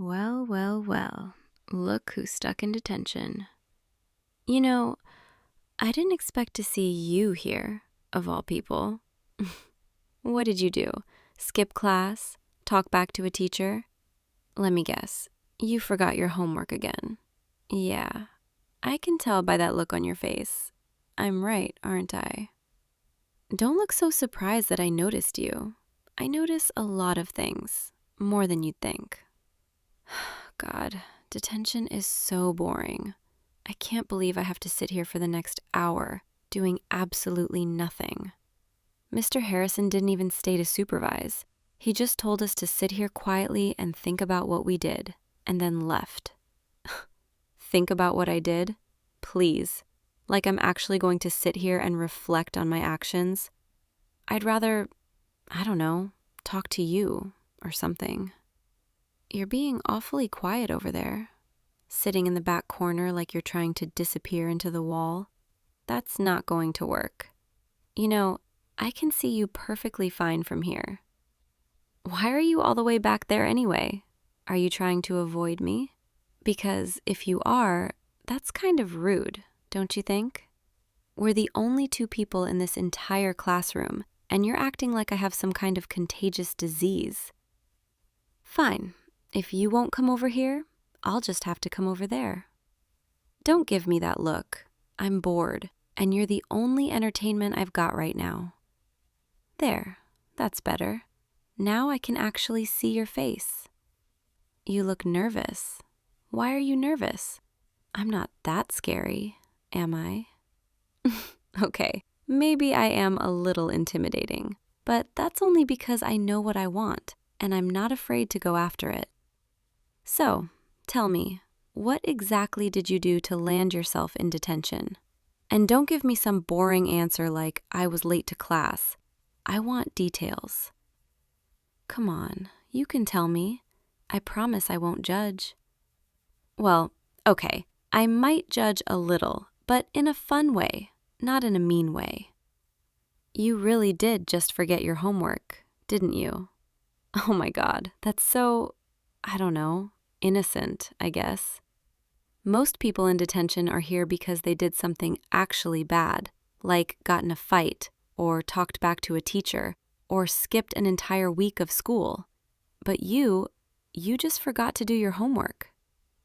Well, well, well. Look who's stuck in detention. You know, I didn't expect to see you here, of all people. What did you do? Skip class? Talk back to a teacher? Let me guess. You forgot your homework again. Yeah, I can tell by that look on your face. I'm right, aren't I? Don't look so surprised that I noticed you. I notice a lot of things, more than you'd think. God, detention is so boring. I can't believe I have to sit here for the next hour, doing absolutely nothing. Mr. Harrison didn't even stay to supervise. He just told us to sit here quietly and think about what we did, and then left. Think about what I did? Please. Like I'm actually going to sit here and reflect on my actions? I'd rather, I don't know, talk to you or something. You're being awfully quiet over there, sitting in the back corner like you're trying to disappear into the wall. That's not going to work. You know, I can see you perfectly fine from here. Why are you all the way back there anyway? Are you trying to avoid me? Because if you are, that's kind of rude, don't you think? We're the only two people in this entire classroom, and you're acting like I have some kind of contagious disease. Fine. If you won't come over here, I'll just have to come over there. Don't give me that look. I'm bored, and you're the only entertainment I've got right now. There, that's better. Now I can actually see your face. You look nervous. Why are you nervous? I'm not that scary, am I? Okay, maybe I am a little intimidating, but that's only because I know what I want, and I'm not afraid to go after it. So, tell me, what exactly did you do to land yourself in detention? And don't give me some boring answer like I was late to class. I want details. Come on, you can tell me. I promise I won't judge. Well, okay, I might judge a little, but in a fun way, not in a mean way. You really did just forget your homework, didn't you? Oh my God, that's so, I don't know, innocent, I guess. Most people in detention are here because they did something actually bad, like got in a fight, or talked back to a teacher, or skipped an entire week of school. But you just forgot to do your homework.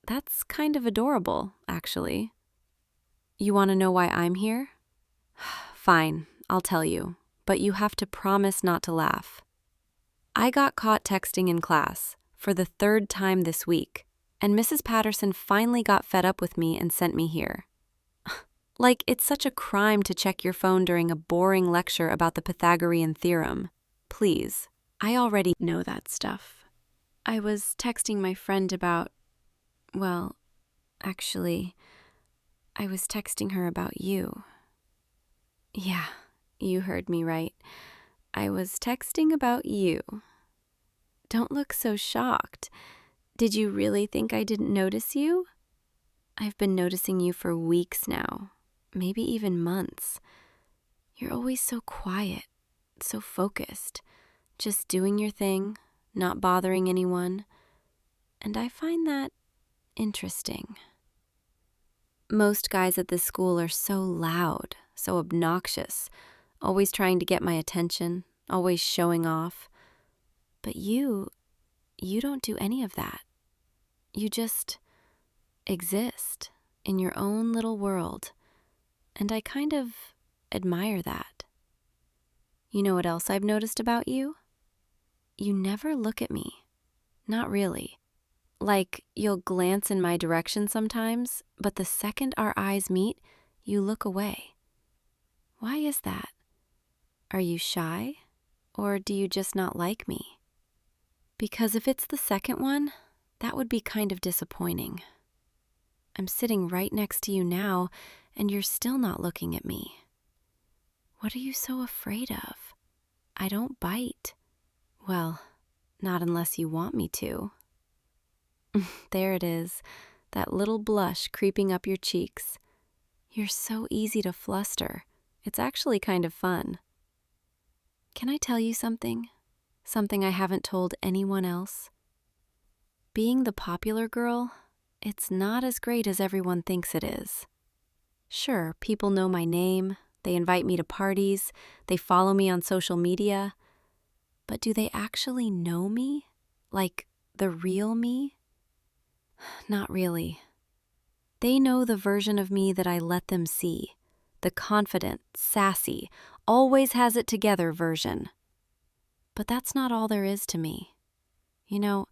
That's kind of adorable, actually. You want to know why I'm here? Fine, I'll tell you, but you have to promise not to laugh. I got caught texting in class for the third time this week, and Mrs. Patterson finally got fed up with me and sent me here. Like, it's such a crime to check your phone during a boring lecture about the Pythagorean theorem. Please, I already know that stuff. I was texting my friend about, well, actually, I was texting her about you. Yeah, you heard me right. I was texting about you. Don't look so shocked. Did you really think I didn't notice you? I've been noticing you for weeks now, maybe even months. You're always so quiet, so focused, just doing your thing, not bothering anyone. And I find that interesting. Most guys at this school are so loud, so obnoxious, always trying to get my attention, always showing off. But you don't do any of that. You just exist in your own little world, and I kind of admire that. You know what else I've noticed about you? You never look at me. Not really. Like, you'll glance in my direction sometimes, but the second our eyes meet, you look away. Why is that? Are you shy? Or do you just not like me? Because if it's the second one, that would be kind of disappointing. I'm sitting right next to you now, and you're still not looking at me. What are you so afraid of? I don't bite. Well, not unless you want me to. There it is, that little blush creeping up your cheeks. You're so easy to fluster. It's actually kind of fun. Can I tell you something? Something I haven't told anyone else? Being the popular girl, it's not as great as everyone thinks it is. Sure, people know my name, they invite me to parties, they follow me on social media, but do they actually know me? Like, the real me? Not really. They know the version of me that I let them see, the confident, sassy, always has it together version. But that's not all there is to me. You know,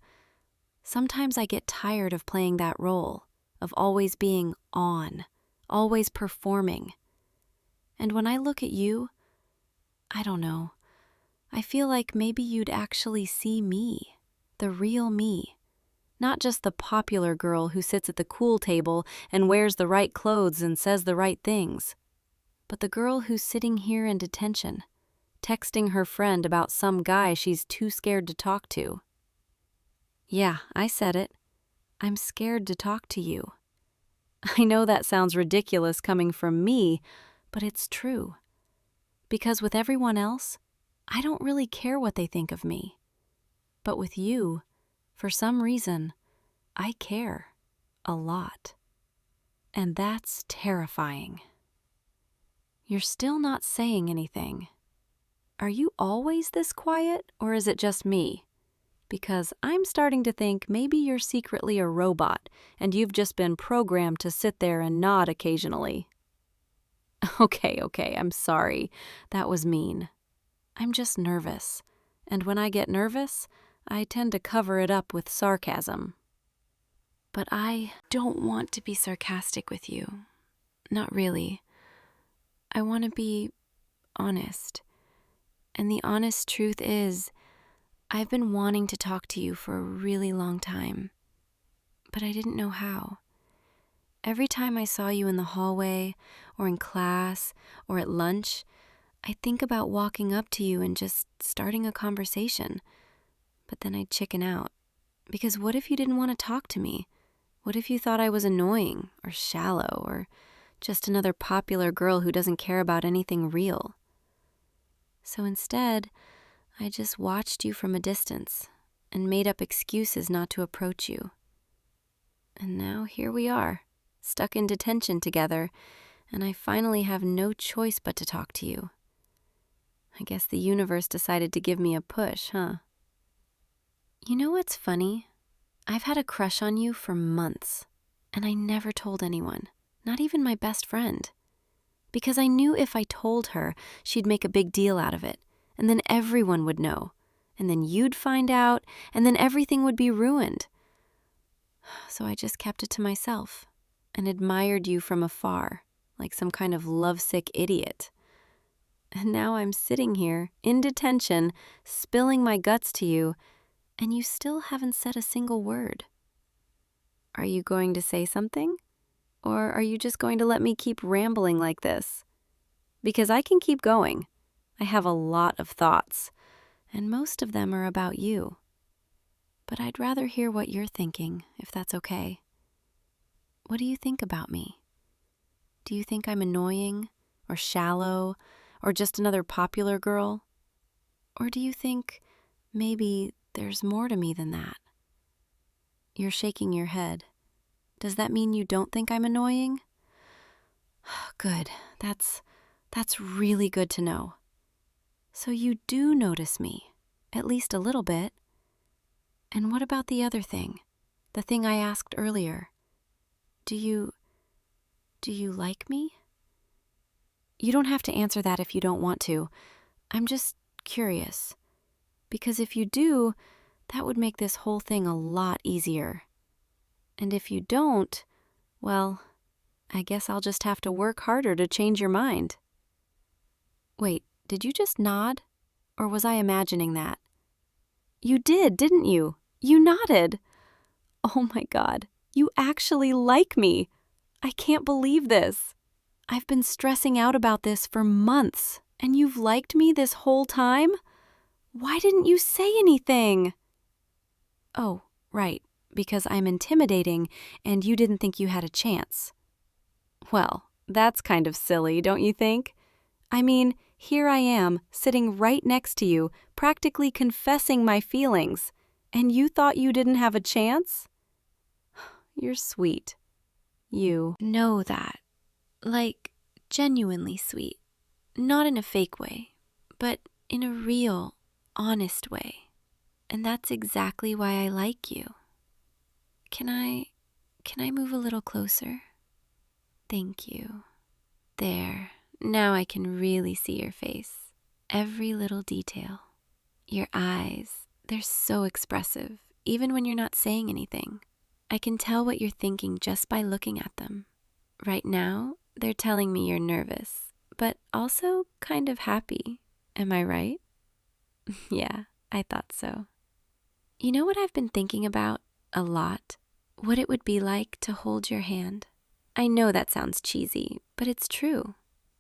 sometimes I get tired of playing that role, of always being on, always performing. And when I look at you, I don't know, I feel like maybe you'd actually see me, the real me. Not just the popular girl who sits at the cool table and wears the right clothes and says the right things, but the girl who's sitting here in detention, texting her friend about some guy she's too scared to talk to. Yeah, I said it. I'm scared to talk to you. I know that sounds ridiculous coming from me, but it's true. Because with everyone else, I don't really care what they think of me. But with you, for some reason, I care a lot. And that's terrifying. You're still not saying anything. Are you always this quiet, or is it just me? Because I'm starting to think maybe you're secretly a robot and you've just been programmed to sit there and nod occasionally. Okay, I'm sorry. That was mean. I'm just nervous. And when I get nervous, I tend to cover it up with sarcasm. But I don't want to be sarcastic with you. Not really. I want to be honest. And the honest truth is, I've been wanting to talk to you for a really long time, but I didn't know how. Every time I saw you in the hallway, or in class, or at lunch, I'd think about walking up to you and just starting a conversation. But then I'd chicken out. Because what if you didn't want to talk to me? What if you thought I was annoying, or shallow, or just another popular girl who doesn't care about anything real? So instead, I just watched you from a distance and made up excuses not to approach you. And now here we are, stuck in detention together, and I finally have no choice but to talk to you. I guess the universe decided to give me a push, huh? You know what's funny? I've had a crush on you for months, and I never told anyone, not even my best friend. Because I knew if I told her, she'd make a big deal out of it, and then everyone would know, and then you'd find out, and then everything would be ruined. So I just kept it to myself and admired you from afar, like some kind of lovesick idiot. And now I'm sitting here, in detention, spilling my guts to you, and you still haven't said a single word. Are you going to say something? Or are you just going to let me keep rambling like this? Because I can keep going. I have a lot of thoughts, and most of them are about you. But I'd rather hear what you're thinking, if that's okay. What do you think about me? Do you think I'm annoying, or shallow, or just another popular girl? Or do you think maybe there's more to me than that? You're shaking your head. Does that mean you don't think I'm annoying? Good. That's really good to know. So you do notice me, at least a little bit. And what about the other thing? The thing I asked earlier. Do you like me? You don't have to answer that if you don't want to. I'm just curious. Because if you do, that would make this whole thing a lot easier. And if you don't, well, I guess I'll just have to work harder to change your mind. Wait, did you just nod? Or was I imagining that? You did, didn't you? You nodded. Oh my God, you actually like me. I can't believe this. I've been stressing out about this for months, and you've liked me this whole time? Why didn't you say anything? Oh, right, because I'm intimidating, and you didn't think you had a chance. Well, that's kind of silly, don't you think? I mean, here I am, sitting right next to you, practically confessing my feelings. And you thought you didn't have a chance? You're sweet. You know that. Like, genuinely sweet. Not in a fake way, but in a real, honest way. And that's exactly why I like you. Can I move a little closer? Thank you. There, now I can really see your face. Every little detail. Your eyes, they're so expressive, even when you're not saying anything. I can tell what you're thinking just by looking at them. Right now, they're telling me you're nervous, but also kind of happy. Am I right? Yeah, I thought so. You know what I've been thinking about a lot? What it would be like to hold your hand. I know that sounds cheesy, but it's true.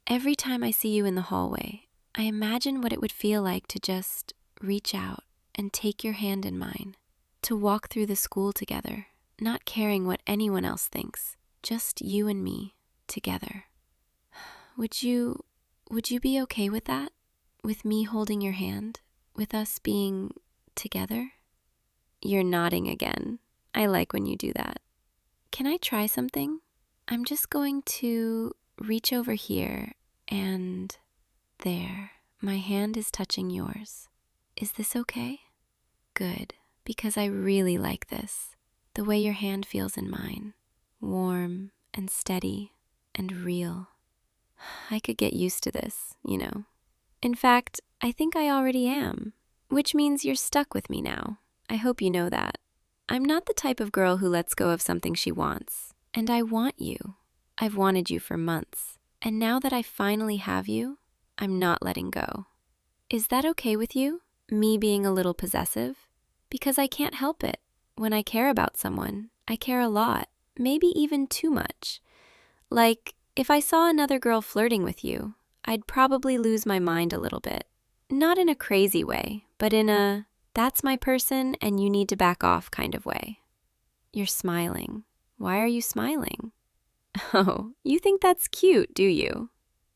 Every time I see you in the hallway, I imagine what it would feel like to just reach out and take your hand in mine, to walk through the school together, not caring what anyone else thinks, just you and me together. Would you be okay with that? With me holding your hand? With us being together? You're nodding again. I like when you do that. Can I try something? I'm just going to reach over here and there. My hand is touching yours. Is this okay? Good, because I really like this. The way your hand feels in mine. Warm and steady and real. I could get used to this, you know. In fact, I think I already am, which means you're stuck with me now. I hope you know that. I'm not the type of girl who lets go of something she wants, and I want you. I've wanted you for months, and now that I finally have you, I'm not letting go. Is that okay with you, me being a little possessive? Because I can't help it. When I care about someone, I care a lot, maybe even too much. Like, if I saw another girl flirting with you, I'd probably lose my mind a little bit. Not in a crazy way, but in a, that's my person and you need to back off kind of way. You're smiling. Why are you smiling? Oh, you think that's cute, do you?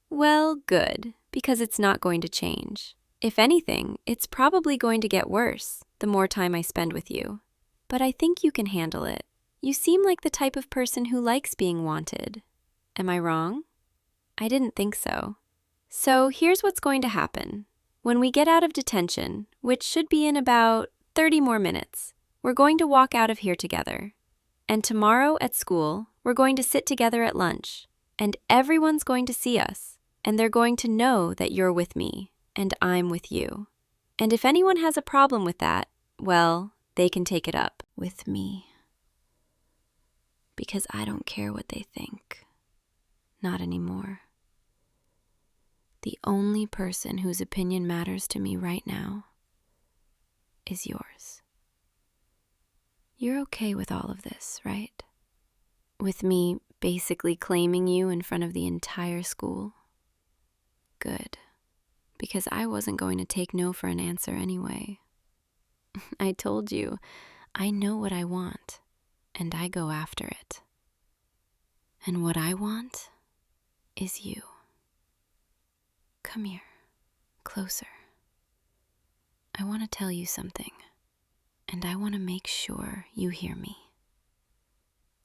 Well, good, because it's not going to change. If anything, it's probably going to get worse the more time I spend with you. But I think you can handle it. You seem like the type of person who likes being wanted. Am I wrong? I didn't think so. So here's what's going to happen. When we get out of detention, which should be in about 30 more minutes, we're going to walk out of here together. And tomorrow at school, we're going to sit together at lunch, and everyone's going to see us, and they're going to know that you're with me, and I'm with you. And if anyone has a problem with that, well, they can take it up with me. Because I don't care what they think. Not anymore. The only person whose opinion matters to me right now is yours. You're okay with all of this, right? With me basically claiming you in front of the entire school? Good, because I wasn't going to take no for an answer anyway. I told you, I know what I want, and I go after it. And what I want is you. Come here, closer. I want to tell you something, and I want to make sure you hear me.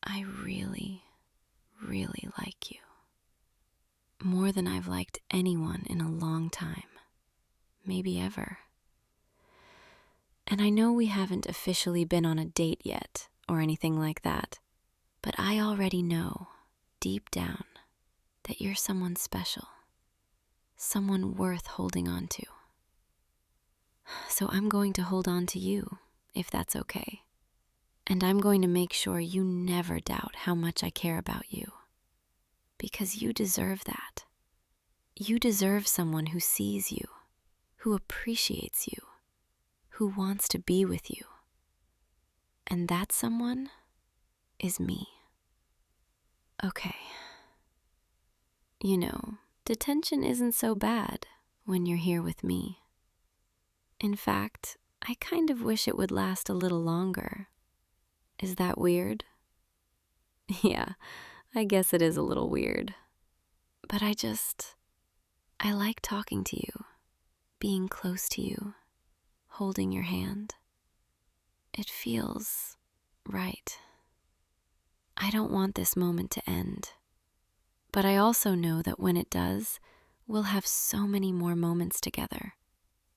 I really, really like you. More than I've liked anyone in a long time, maybe ever. And I know we haven't officially been on a date yet, or anything like that, but I already know, deep down, that you're someone special, someone worth holding on to. So I'm going to hold on to you, if that's okay. And I'm going to make sure you never doubt how much I care about you. Because you deserve that. You deserve someone who sees you, who appreciates you, who wants to be with you. And that someone is me. Okay. You know, detention isn't so bad when you're here with me. In fact, I kind of wish it would last a little longer. Is that weird? Yeah, I guess it is a little weird. But I like talking to you, being close to you, holding your hand. It feels right. I don't want this moment to end. But I also know that when it does, we'll have so many more moments together.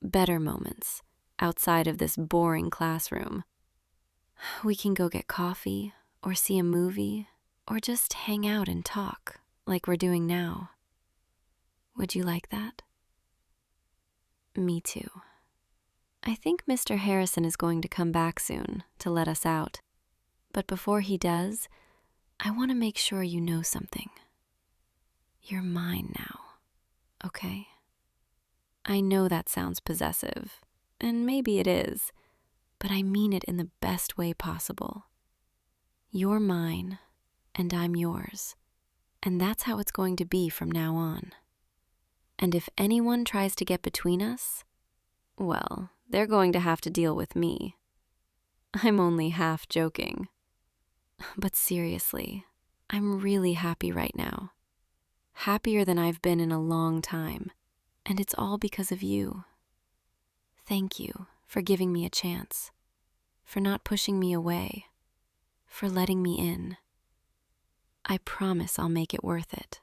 Better moments, outside of this boring classroom. We can go get coffee, or see a movie, or just hang out and talk, like we're doing now. Would you like that? Me too. I think Mr. Harrison is going to come back soon to let us out. But before he does, I want to make sure you know something. You're mine now, okay? I know that sounds possessive, and maybe it is, but I mean it in the best way possible. You're mine, and I'm yours, and that's how it's going to be from now on. And if anyone tries to get between us, well, they're going to have to deal with me. I'm only half joking. But seriously, I'm really happy right now. Happier than I've been in a long time, and it's all because of you. Thank you for giving me a chance, for not pushing me away, for letting me in. I promise I'll make it worth it.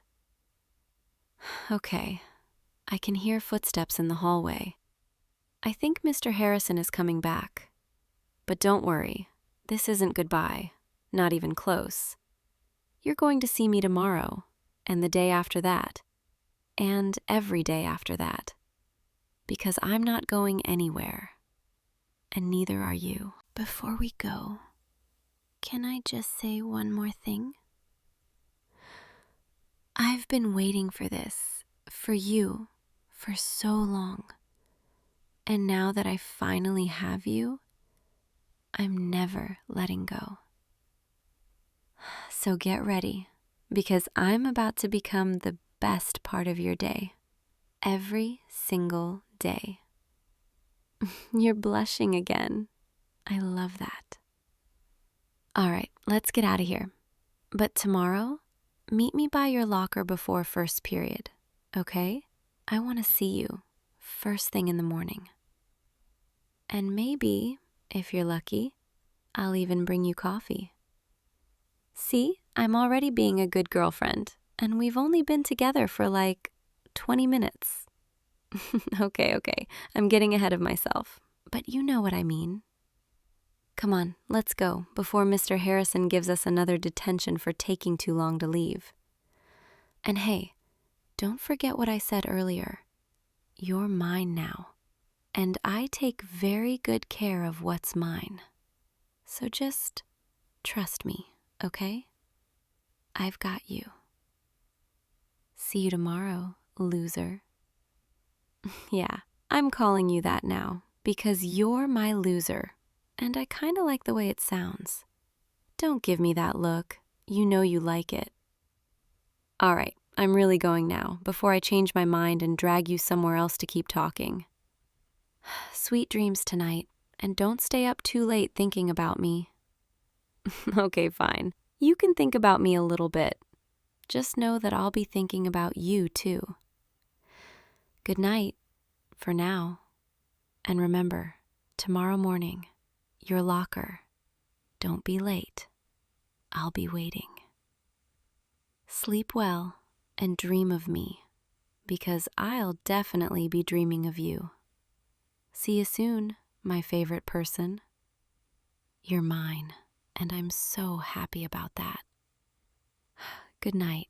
Okay, I can hear footsteps in the hallway. I think Mr. Harrison is coming back. But don't worry, this isn't goodbye, not even close. You're going to see me tomorrow, and the day after that, and every day after that, because I'm not going anywhere, and neither are you. Before we go, can I just say one more thing? I've been waiting for this, for you, for so long. And now that I finally have you, I'm never letting go. So get ready, because I'm about to become the best part of your day. Every single day. You're blushing again. I love that. All right, let's get out of here. But tomorrow, meet me by your locker before first period, okay? I want to see you first thing in the morning. And maybe, if you're lucky, I'll even bring you coffee. See, I'm already being a good girlfriend, and we've only been together for like 20 minutes. Okay, I'm getting ahead of myself, but you know what I mean. Come on, let's go before Mr. Harrison gives us another detention for taking too long to leave. And hey, don't forget what I said earlier. You're mine now, and I take very good care of what's mine. So just trust me, okay? I've got you. See you tomorrow, loser. Yeah, I'm calling you that now because you're my loser, and I kind of like the way it sounds. Don't give me that look. You know you like it. All right, I'm really going now before I change my mind and drag you somewhere else to keep talking. Sweet dreams tonight, and don't stay up too late thinking about me. Okay, fine. You can think about me a little bit. Just know that I'll be thinking about you too. Good night, for now. And remember, tomorrow morning, your locker. Don't be late. I'll be waiting. Sleep well and dream of me, because I'll definitely be dreaming of you. See you soon, my favorite person. You're mine, and I'm so happy about that. Good night.